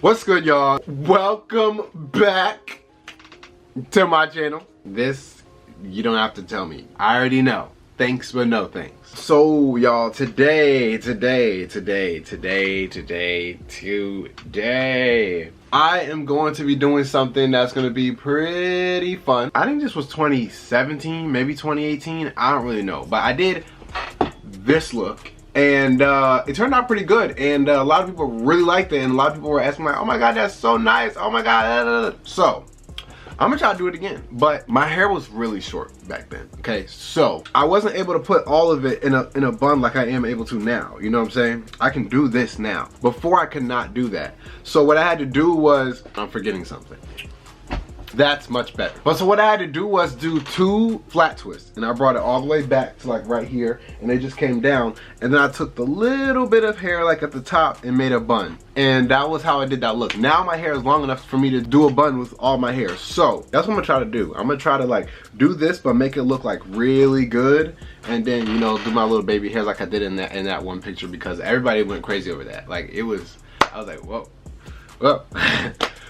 What's good, y'all? Welcome back to my channel. This, you don't have to tell me. I already know. Thanks, but no thanks. So, y'all, today, I am going to be doing something that's going to be pretty fun. I think this was 2017, maybe 2018. I don't really know. But I did this look. And it turned out pretty good, and a lot of people really liked it, and a lot of people were asking like, oh my god, that's so nice, oh my god. So I'm gonna try to do it again, but my hair was really short back then. Okay, so I wasn't able to put all of it in a bun like I am able to now. You know what I'm saying? I can do this now. Before I could not do that. So what I had to do was, I'm forgetting something. That's much better. But so what I had to do was do 2 flat twists, and I brought it all the way back to like right here, and they just came down, and then I took the little bit of hair like at the top and made a bun, and that was how I did that look. Now my hair is long enough for me to do a bun with all my hair, so that's what I'm gonna try to do. I'm gonna try to like do this but make it look like really good, and then, you know, do my little baby hairs like I did in that one picture, because everybody went crazy over that. Like, it was, I was like, whoa.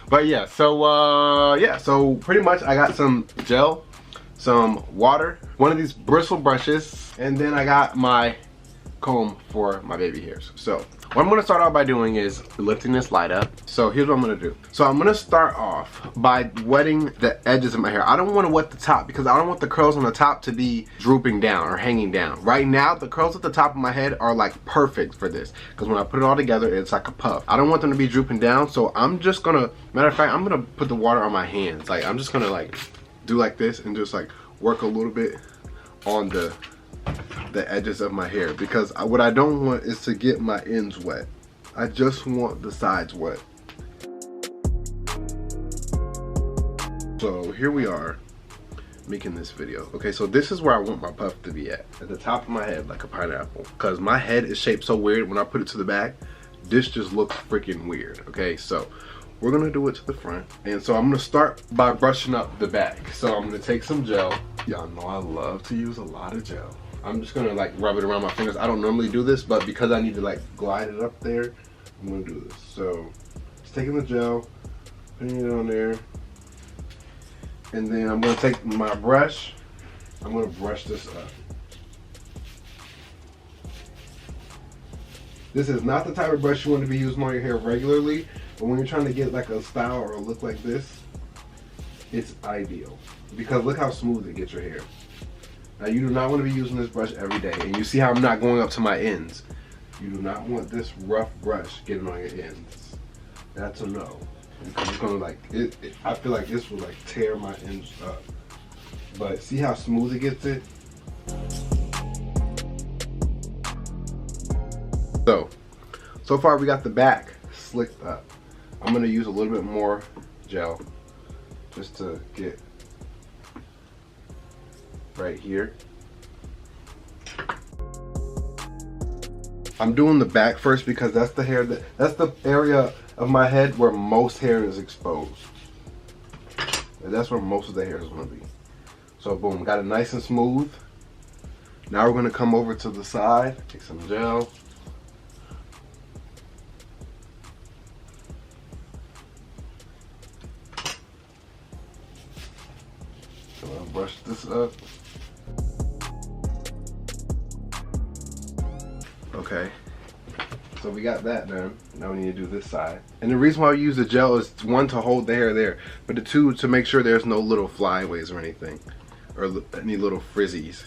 But yeah, so pretty much I got some gel, some water, one of these bristle brushes, and then I got my comb for my baby hairs. So what I'm gonna start off by doing is lifting this light up. So here's what I'm gonna do. So I'm gonna start off by wetting the edges of my hair. I don't wanna wet the top because I don't want the curls on the top to be drooping down or hanging down. Right now, the curls at the top of my head are like perfect for this, because when I put it all together, it's like a puff. I don't want them to be drooping down, so I'm just gonna, matter of fact, I'm gonna put the water on my hands. Like, I'm just gonna like do like this and just like work a little bit on the edges of my hair, because what I don't want is to get my ends wet. I just want the sides wet. So here we are making this video. Okay, so this is where I want my puff to be at the top of my head, like a pineapple, because my head is shaped so weird. When I put it to the back, this just looks freaking weird. Okay, so we're gonna do it to the front, and so I'm gonna start by brushing up the back. So I'm gonna take some gel. Y'all know I love to use a lot of gel. I'm just gonna like rub it around my fingers. I don't normally do this, but because I need to like glide it up there, I'm gonna do this. So just taking the gel, putting it on there, and then I'm gonna take my brush. I'm gonna brush this up. This is not the type of brush you want to be using on your hair regularly, but when you're trying to get like a style or a look like this, it's ideal, because look how smooth it gets your hair. Now, you do not want to be using this brush every day, and you see how I'm not going up to my ends. You do not want this rough brush getting on your ends. That's a no, because it's gonna like I feel like this will like tear my ends up. But see how smooth it gets it. So far we got the back slicked up. I'm gonna use a little bit more gel just to get right here. I'm doing the back first because that's the hair that's the area of my head where most hair is exposed. And that's where most of the hair is gonna be. So boom, got it nice and smooth. Now we're gonna come over to the side, take some gel. So I'll brush this up. Okay, so we got that done. Now we need to do this side. And the reason why we use the gel is, 1, to hold the hair there, but 2, to make sure there's no little flyaways or anything, or any little frizzies.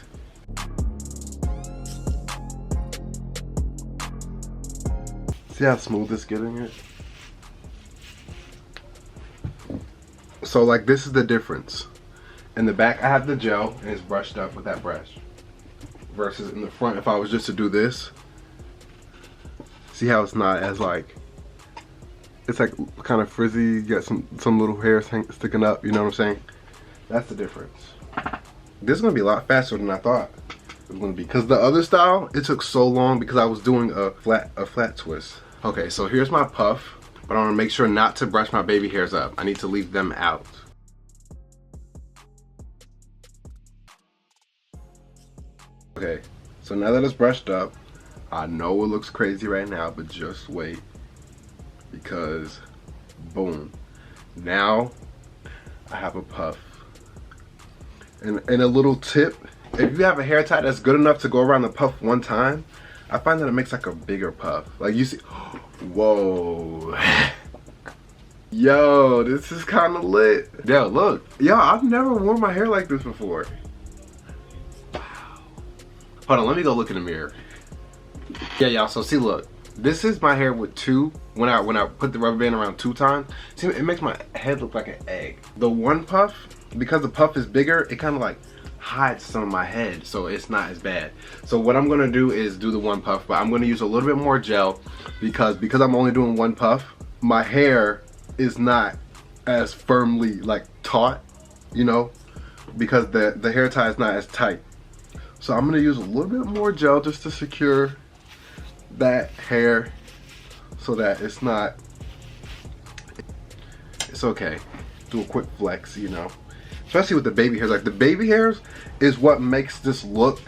See how smooth it's getting it? So like, this is the difference. In the back I have the gel and it's brushed up with that brush, versus in the front, if I was just to do this, see how it's not as like, it's like kind of frizzy, you got some little hairs sticking up, you know what I'm saying? That's the difference. This is gonna be a lot faster than I thought it was gonna be, because the other style, it took so long because I was doing a flat twist. Okay, so here's my puff, but I wanna make sure not to brush my baby hairs up. I need to leave them out. Okay, so now that it's brushed up, I know it looks crazy right now, but just wait, because Boom. Now I have a puff. And a little tip, if you have a hair tie that's good enough to go around the puff one time, I find that it makes like a bigger puff. Like you see, whoa. Yo, this is kind of lit. Yo, look. Yo, I've never worn my hair like this before. Wow. Hold on, let me go look in the mirror. Yeah, y'all, so see, look. This is my hair with two. When I put the rubber band around 2 times, see, it makes my head look like an egg. The one puff, because the puff is bigger, it kind of like hides some of my head, so it's not as bad. So what I'm gonna do is do the one puff, but I'm gonna use a little bit more gel because I'm only doing one puff, my hair is not as firmly like taut, you know, because the hair tie is not as tight. So I'm gonna use a little bit more gel just to secure that hair so that it's okay. Do a quick flex, you know, especially with the baby hairs. Like the baby hairs is what makes this look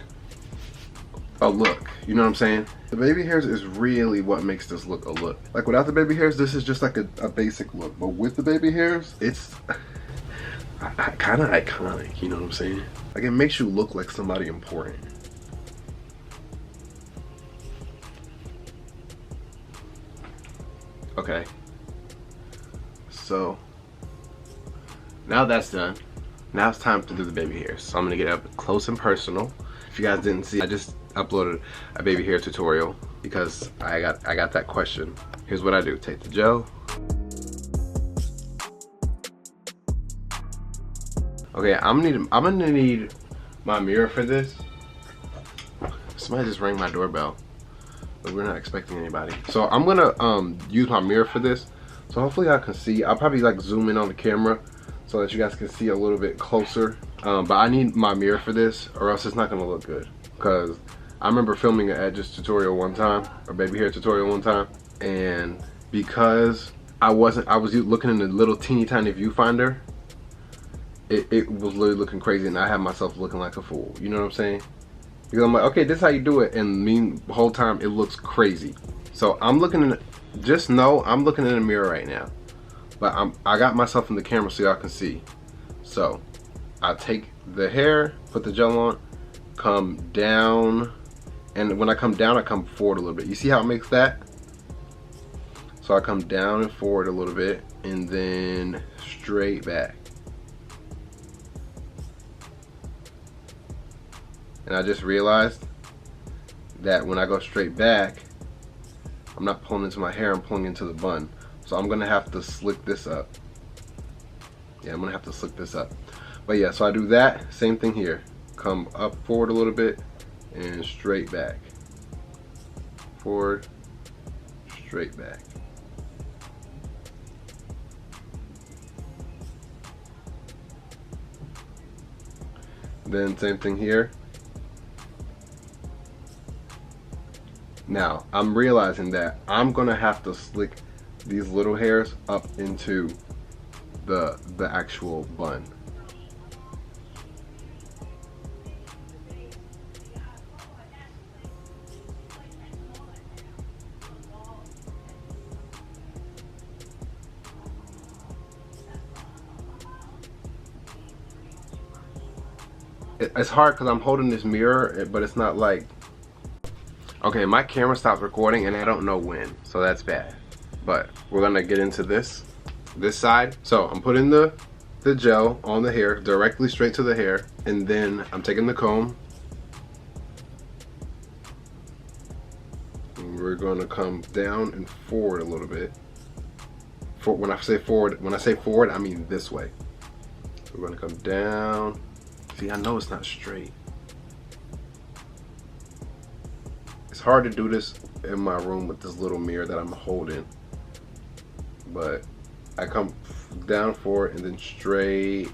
a look, you know what I'm saying? The baby hairs is really what makes this look a look. Like without the baby hairs, this is just like a basic look, but with the baby hairs, it's kind of iconic, you know what I'm saying? Like it makes you look like somebody important. Okay, so now that's done. Now it's time to do the baby hairs. So I'm gonna get up close and personal. If you guys didn't see, I just uploaded a baby hair tutorial because I got that question. Here's what I do: take the gel. Okay, I'm gonna need my mirror for this. Somebody just rang my doorbell, but we're not expecting anybody. So I'm gonna use my mirror for this. So hopefully I can see. I'll probably like zoom in on the camera so that you guys can see a little bit closer. But I need my mirror for this or else it's not gonna look good. Because I remember filming an edges tutorial one time, or baby hair tutorial one time, and because I was looking in the little teeny tiny viewfinder, it was literally looking crazy, and I had myself looking like a fool. You know what I'm saying? Because I'm like, okay, this is how you do it, and the whole time it looks crazy. So I'm looking in, just know I'm looking in the mirror right now, but I got myself in the camera so y'all can see. So I take the hair, put the gel on, come down, and when I come down, I come forward a little bit. You see how it makes that? So I come down and forward a little bit, and then straight back. And I just realized that when I go straight back, I'm not pulling into my hair, I'm pulling into the bun. So I'm gonna have to slick this up. Yeah, I'm gonna have to slick this up. But yeah, so I do that, same thing here. Come up, forward a little bit, and straight back. Forward, straight back. Then same thing here. Now, I'm realizing that I'm gonna have to slick these little hairs up into the actual bun. It's hard because I'm holding this mirror, but it's not like, okay, my camera stopped recording and I don't know when, so that's bad. But we're gonna get into this side. So I'm putting the gel on the hair, directly straight to the hair, and then I'm taking the comb. And we're gonna come down and forward a little bit. When I say forward, I mean this way. We're gonna come down. See, I know it's not straight. It's hard to do this in my room with this little mirror that I'm holding. But I come down forward and then straight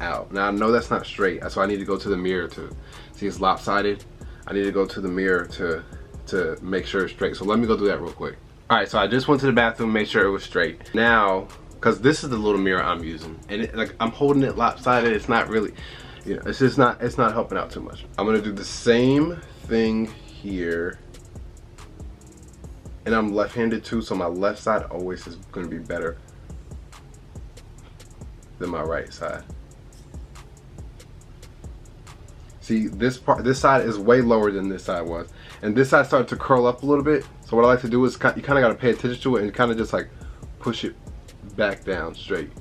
out. Now I know that's not straight, so I need to go to the mirror to see it's lopsided. I need to go to the mirror to make sure it's straight. So let me go do that real quick. All right, so I just went to the bathroom, made sure it was straight. Now, because this is the little mirror I'm using, and like I'm holding it lopsided, it's not really, you know, it's not helping out too much. I'm gonna do the same thing here, and I'm left-handed too, so my left side always is gonna be better than my right side. See, this side is way lower than this side was. And this side started to curl up a little bit. So what I like to do is you kind of got to pay attention to it and kind of just like push it back down straight.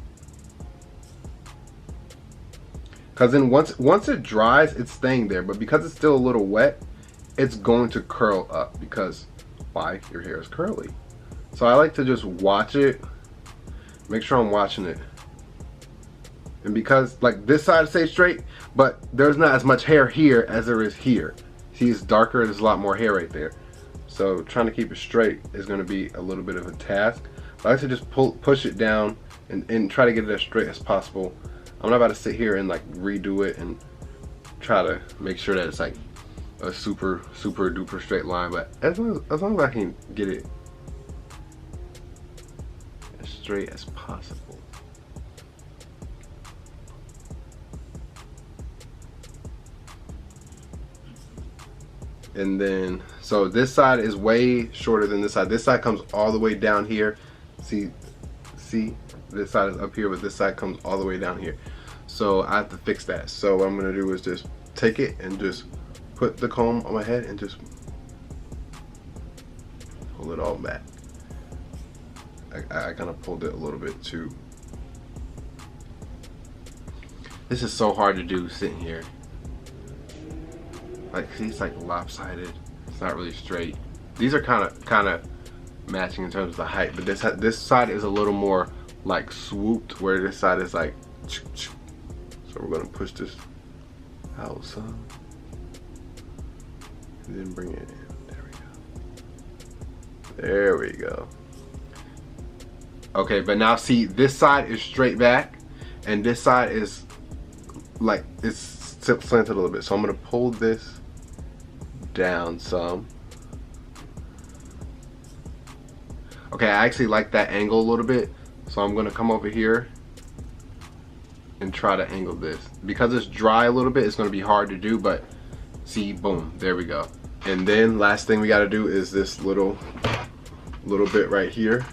Because then once it dries, it's staying there. But because it's still a little wet, it's going to curl up because why? Your hair is curly. So I like to just watch it, make sure I'm watching it. And because like this side stays straight, but there's not as much hair here as there is here. See, it's darker, there's a lot more hair right there. So trying to keep it straight is gonna be a little bit of a task. But I like to just push it down and try to get it as straight as possible. I'm not about to sit here and like redo it and try to make sure that it's like a super duper straight line, but as long as I can get it as straight as possible. And then, so this side is way shorter than this side. This side comes all the way down here. See, this side is up here, but this side comes all the way down here. So I have to fix that. So what I'm gonna do is just take it and just put the comb on my head and just pull it all back. I kind of pulled it a little bit too. This is so hard to do sitting here. Like, see, it's like lopsided. It's not really straight. These are kind of matching in terms of the height, but this side is a little more like swooped, where this side is like. So we're gonna push this out some, and then bring it in. There we go. There we go. Okay, but now see, this side is straight back, and this side is like it's slanted a little bit. So I'm gonna pull this down some. Okay, I actually like that angle a little bit, so I'm gonna come over here and try to angle this. Because it's dry a little bit, it's gonna be hard to do, but see, boom, there we go. And then last thing we gotta do is this little bit right here.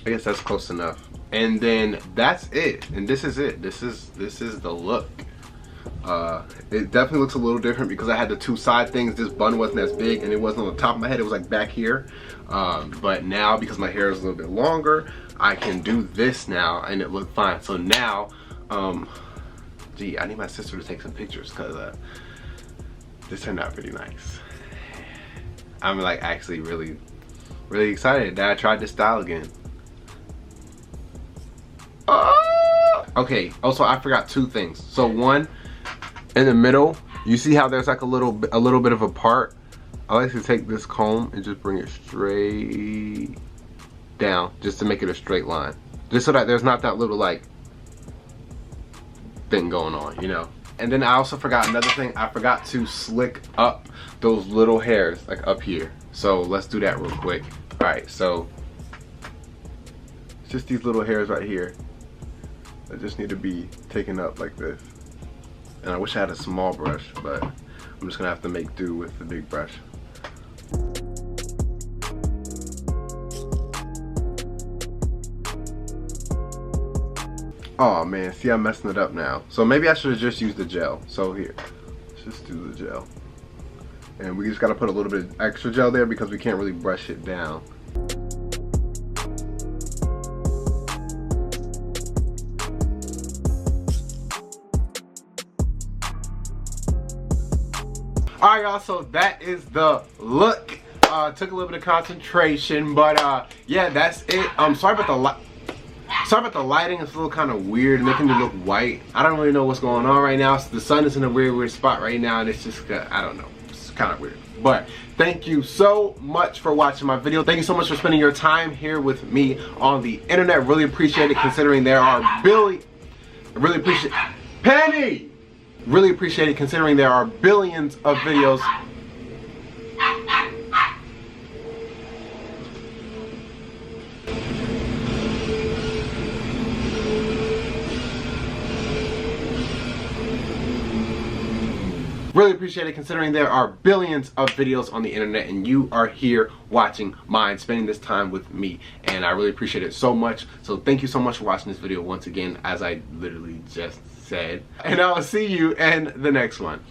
I guess that's close enough. And then that's it. And this is it. This is the look. It definitely looks a little different because I had the two side things. This bun wasn't as big and it wasn't on the top of my head. It was like back here. But now, because my hair is a little bit longer, I can do this now and it looked fine. So now, gee, I need my sister to take some pictures because this turned out pretty nice. I'm like actually really excited that I tried this style again. Okay, also I forgot two things. So one, in the middle, you see how there's like a little bit of a part? I like to take this comb and just bring it straight down, just to make it a straight line. Just so that there's not that little like thing going on, you know? And then I also forgot another thing. I forgot to slick up those little hairs like up here. So let's do that real quick. All right, so it's just these little hairs right here. I just need to be taken up like this. And I wish I had a small brush, but I'm just gonna have to make do with the big brush. Oh man, see, I'm messing it up now. So maybe I should have just used the gel. So here, let's just do the gel. And we just gotta put a little bit of extra gel there because we can't really brush it down. Alright y'all, so that is the look. Took a little bit of concentration, but yeah, that's it. Sorry about the lighting. It's a little kind of weird, making me look white. I don't really know what's going on right now. So the sun is in a weird spot right now, and it's just, I don't know. It's kind of weird. But thank you so much for watching my video. Thank you so much for spending your time here with me on the internet. Really appreciate it, considering there are really appreciate Penny! Really appreciate it, considering there are billions of videos. Really appreciate it, considering there are billions of videos on the internet and you are here watching mine, spending this time with me, and I really appreciate it so much. So thank you so much for watching this video once again, as I literally just said, and I'll see you in the next one.